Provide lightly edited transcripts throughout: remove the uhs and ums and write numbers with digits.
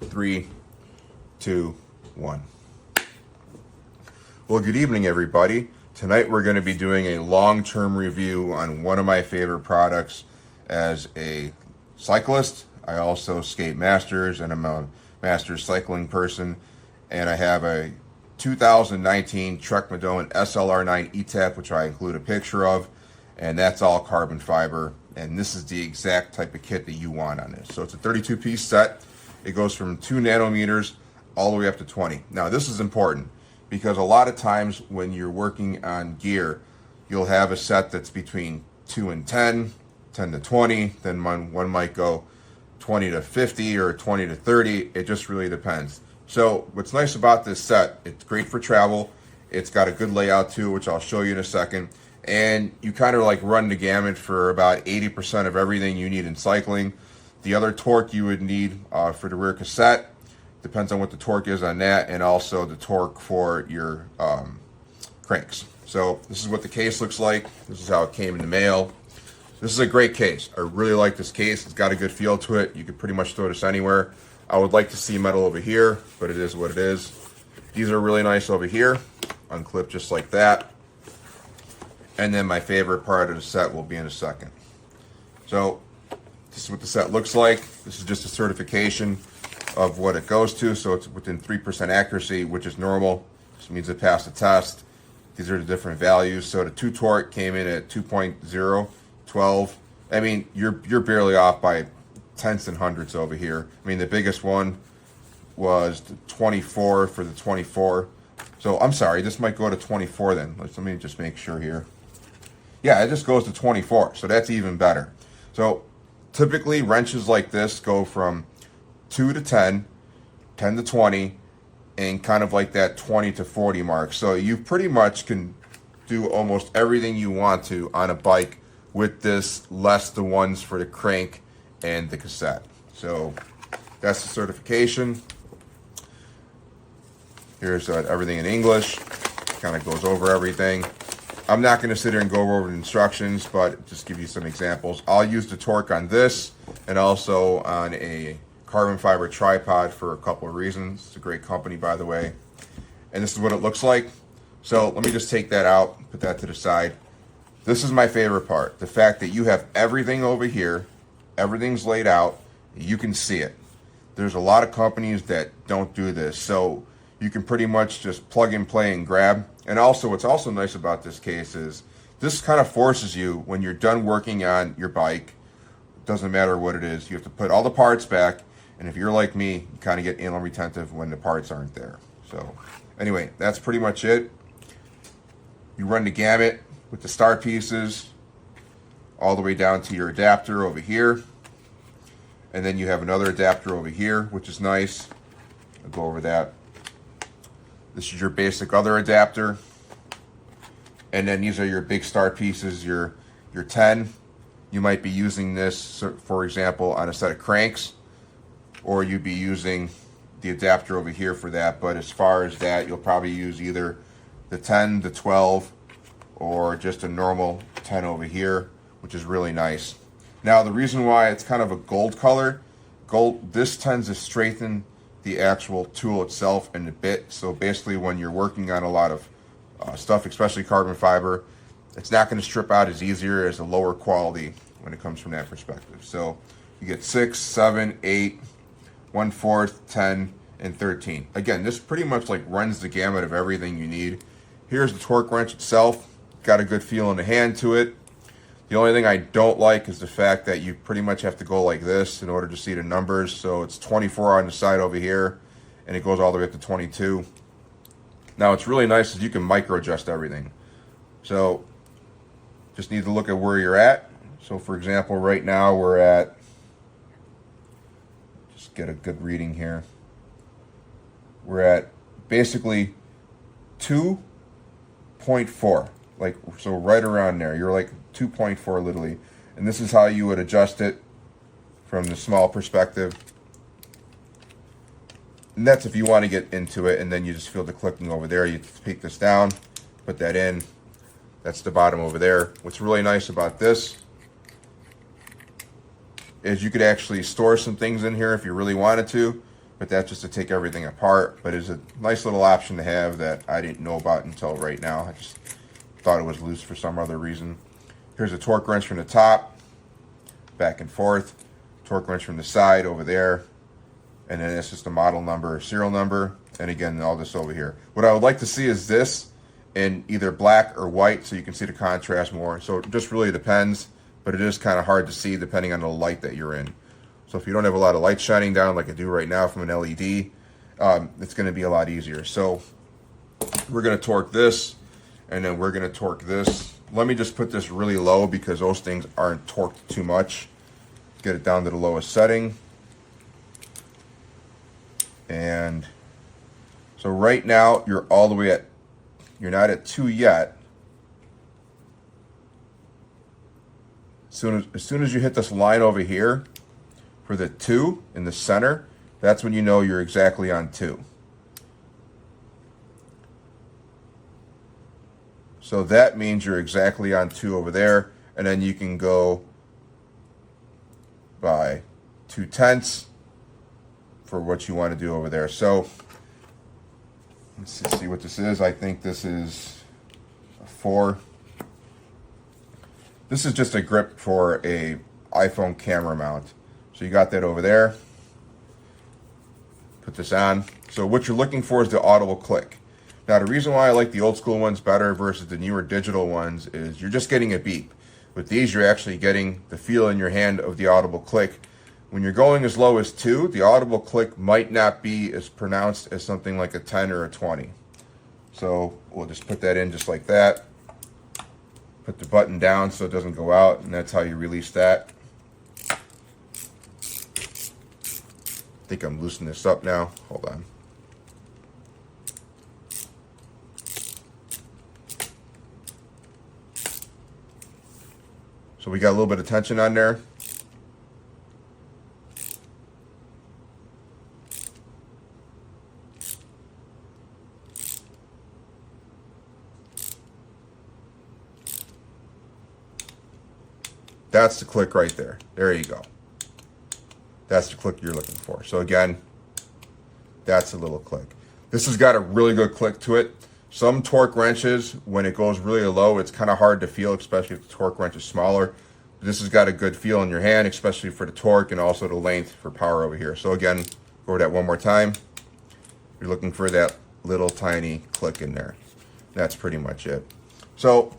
3, 2, 1. Well, good evening, everybody. Tonight we're going to be doing a long-term review on one of my favorite products as a cyclist. I also skate masters, and I'm a master cycling person. And I have a 2019 Trek Madone SLR9 ETAP, which I include a picture of. And that's all carbon fiber. And this is the exact type of kit that you want on this. So it's a 32-piece set. It goes from 2 nanometers all the way up to 20. Now, this is important because a lot of times when you're working on gear, you'll have a set that's between 2 and 10, 10 to 20, then one might go 20 to 50 or 20 to 30. It just really depends. So what's nice about this set, it's great for travel. It's got a good layout too, which I'll show you in a second. And you kind of like run the gamut for about 80% of everything you need in cycling. The other torque you would need for the rear cassette depends on what the torque is on that, and also the torque for your cranks. So this is what the case looks like. This is how it came in the mail. This is a great case. I really like this case. It's got a good feel to it. You could pretty much throw this anywhere. I would like to see metal over here, but it is what it is. These are really nice over here. Unclip just like that. And then my favorite part of the set will be in a second. So this is what the set looks like. This is just a certification of what it goes to. So it's within 3% accuracy, which is normal. This means it passed the test. These are the different values. So the 2 torque came in at 2.0, 12. I mean, you're barely off by tenths and hundredths over here. I mean, the biggest one was the 24 for the 24. So I'm sorry, this might go to 24 then. Let me just make sure here. Yeah, it just goes to 24, so that's even better. So typically wrenches like this go from 2 to 10, 10 to 20, and kind of like that 20 to 40 mark. So you pretty much can do almost everything you want to on a bike with this, less the ones for the crank and the cassette. So that's the certification. Here's everything in English. Kind of goes over everything. I'm not going to sit here and go over the instructions, but just give you some examples. I'll use the torque on this and also on a carbon fiber tripod for a couple of reasons. It's a great company, by the way. And this is what it looks like. So let me just take that out, put that to the side. This is my favorite part. The fact that you have everything over here, everything's laid out, you can see it. There's a lot of companies that don't do this. So you can pretty much just plug and play and grab. And also, what's also nice about this case is this kind of forces you, when you're done working on your bike, doesn't matter what it is, you have to put all the parts back. And if you're like me, you kind of get anal retentive when the parts aren't there. So anyway, that's pretty much it. You run the gamut with the star pieces all the way down to your adapter over here. And then you have another adapter over here, which is nice. I'll go over that. This is your basic other adapter. And then these are your big star pieces, your 10. You might be using this, for example, on a set of cranks, or you'd be using the adapter over here for that. But as far as that, you'll probably use either the 10, the 12, or just a normal 10 over here, which is really nice. Now, the reason why it's kind of a gold color, this tends to strengthen the actual tool itself and the bit. So basically when you're working on a lot of stuff, especially carbon fiber, it's not going to strip out as easier as a lower quality when it comes from that perspective. So you get 6, 7, 8, 1/4, 10, and 13. Again, this pretty much like runs the gamut of everything you need. Here's the torque wrench itself. Got a good feel in the hand to it. The only thing I don't like is the fact that you pretty much have to go like this in order to see the numbers. So it's 24 on the side over here, and it goes all the way up to 22. Now, what's really nice is you can micro adjust everything. So just need to look at where you're at. So for example, right now we're at, just get a good reading here. We're at basically 2.4, like, so right around there. You're like 2.4 literally. And this is how you would adjust it from the small perspective. And that's if you want to get into it, and then you just feel the clicking over there. You take this down, put that in. That's the bottom over there. What's really nice about this is you could actually store some things in here if you really wanted to, but that's just to take everything apart. But it's a nice little option to have that I didn't know about until right now. I just thought it was loose for some other reason. Here's a torque wrench from the top, back and forth. Torque wrench from the side over there. And then it's just the model number, serial number. And again, all this over here. What I would like to see is this in either black or white so you can see the contrast more. So it just really depends, but it is kind of hard to see depending on the light that you're in. So if you don't have a lot of light shining down like I do right now from an LED, it's going to be a lot easier. So we're going to torque this, and then we're going to torque this. Let me just put this really low because those things aren't torqued too much. Get it down to the lowest setting. And so right now you're all the way at, you're not at 2 yet. As soon as you hit this line over here for the 2 in the center, that's when you know you're exactly on 2. So that means you're exactly on 2 over there, and then you can go by 2/10 for what you want to do over there. So let's see what this is. I think this is a 4. This is just a grip for a iPhone camera mount. So you got that over there. Put this on. So what you're looking for is the audible click. Now the reason why I like the old school ones better versus the newer digital ones is you're just getting a beep. With these, you're actually getting the feel in your hand of the audible click. When you're going as low as 2, the audible click might not be as pronounced as something like a 10 or a 20. So we'll just put that in just like that. Put the button down so it doesn't go out, and that's how you release that. I think I'm loosening this up now. Hold on. So we got a little bit of tension on there. That's the click right there. There you go. That's the click you're looking for. So again, that's a little click. This has got a really good click to it. Some torque wrenches, when it goes really low, it's kind of hard to feel, especially if the torque wrench is smaller. This has got a good feel in your hand, especially for the torque and also the length for power over here. So again, go over that one more time. You're looking for that little tiny click in there. That's pretty much it. So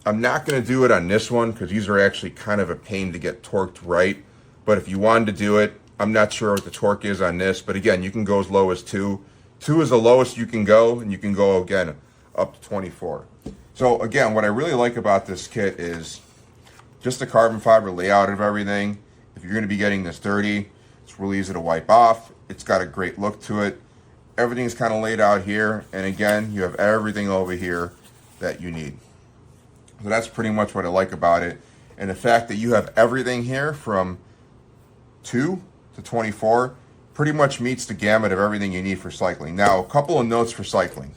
I'm not going to do it on this one because these are actually kind of a pain to get torqued right. But if you wanted to do it, I'm not sure what the torque is on this. But again, you can go as low as 2. 2 is the lowest you can go, and you can go again up to 24. So again, what I really like about this kit is just the carbon fiber layout of everything. If you're going to be getting this dirty, it's really easy to wipe off. It's got a great look to it. Everything's kind of laid out here, and again, you have everything over here that you need. So that's pretty much what I like about it. And the fact that you have everything here from 2 to 24 pretty much meets the gamut of everything you need for cycling. Now, a couple of notes for cycling.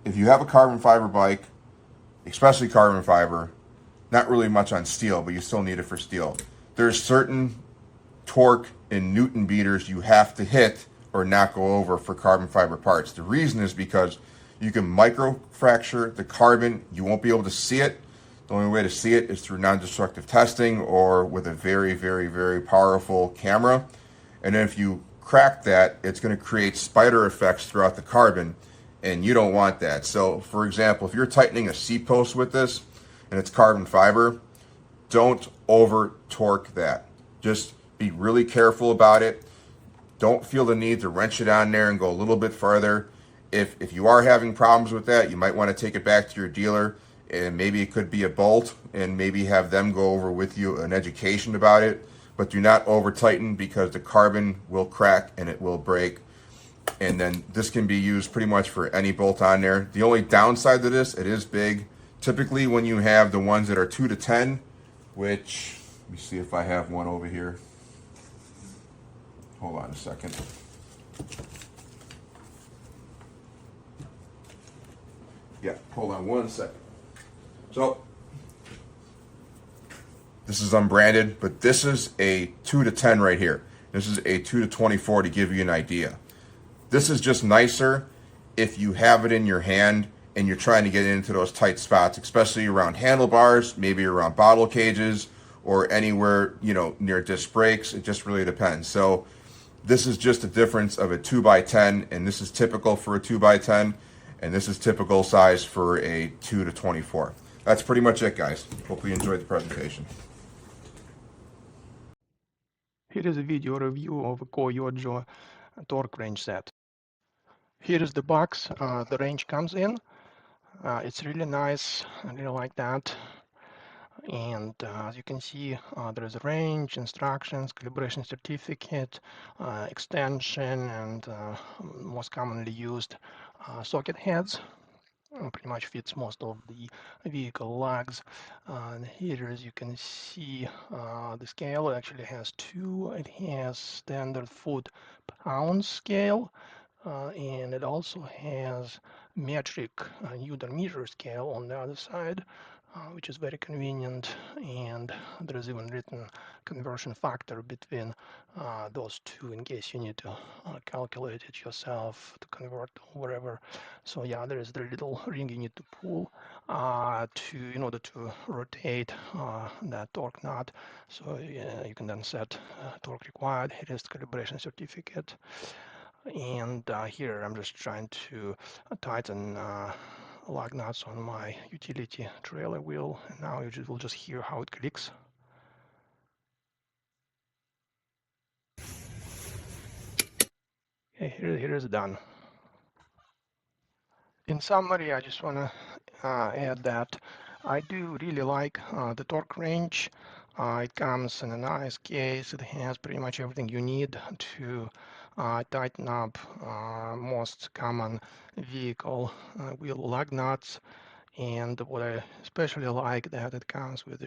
If you have a carbon fiber bike, especially carbon fiber, not really much on steel, but you still need it for steel. There's certain torque in Newton meters you have to hit or not go over for carbon fiber parts. The reason is because you can microfracture the carbon. You won't be able to see it. The only way to see it is through non-destructive testing or with a very, very, very powerful camera. And then if you crack that, it's going to create spider effects throughout the carbon, and you don't want that. So, for example, if you're tightening a seat post with this and it's carbon fiber, don't over torque that. Just be really careful about it. Don't feel the need to wrench it on there and go a little bit further. If you are having problems with that, you might want to take it back to your dealer, and maybe it could be a bolt, and maybe have them go over with you an education about it. But do not over tighten because the carbon will crack and it will break. And then this can be used pretty much for any bolt on there. The only downside to this, it is big. Typically when you have the ones that are 2 to 10, which, let me see if I have one over here. Hold on a second. Yeah, hold on one second. So this is unbranded, but this is a 2 to 10 right here. This is a 2 to 24 to give you an idea. This is just nicer if you have it in your hand and you're trying to get into those tight spots, especially around handlebars, maybe around bottle cages, or anywhere, near disc brakes. It just really depends. So this is just a difference of a 2x10, and this is typical for a 2x10, and this is typical size for a 2 to 24. That's pretty much it, guys. Hopefully you enjoyed the presentation. Here is a video review of a GOYOJO torque wrench set. Here is the box the wrench comes in. It's really nice. I really like that. And as you can see, there is a range, instructions, calibration certificate, extension, and most commonly used socket heads. Pretty much fits most of the vehicle lugs. Here, as you can see, the scale actually has two. It has standard foot-pound scale, and it also has metric Newton meter scale on the other side, which is very convenient, and there is even written conversion factor between those two in case you need to calculate it yourself to convert whatever. So yeah, there is very little ring you need to pull in order to rotate that torque knot. So you can then set torque required. Here is the calibration certificate. And here I'm just trying to tighten lug nuts on my utility trailer wheel, and now you will just hear how it clicks. Okay, here is done. In summary, I just want to add that I do really like the torque wrench. It comes in a nice case. It has pretty much everything you need to tighten up most common vehicle wheel lug nuts. And what I especially like that it comes with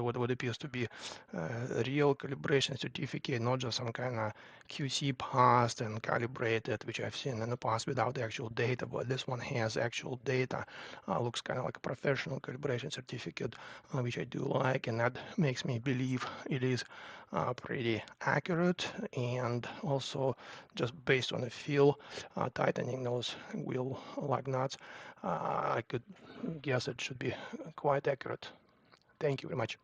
what appears to be a real calibration certificate, not just some kind of QC passed and calibrated, which I've seen in the past without the actual data, but this one has actual data. Looks kind of like a professional calibration certificate, which I do like, and that makes me believe it is pretty accurate. And also, just based on the feel, tightening those wheel lug nuts, I could guess it should be quite accurate. Thank you very much.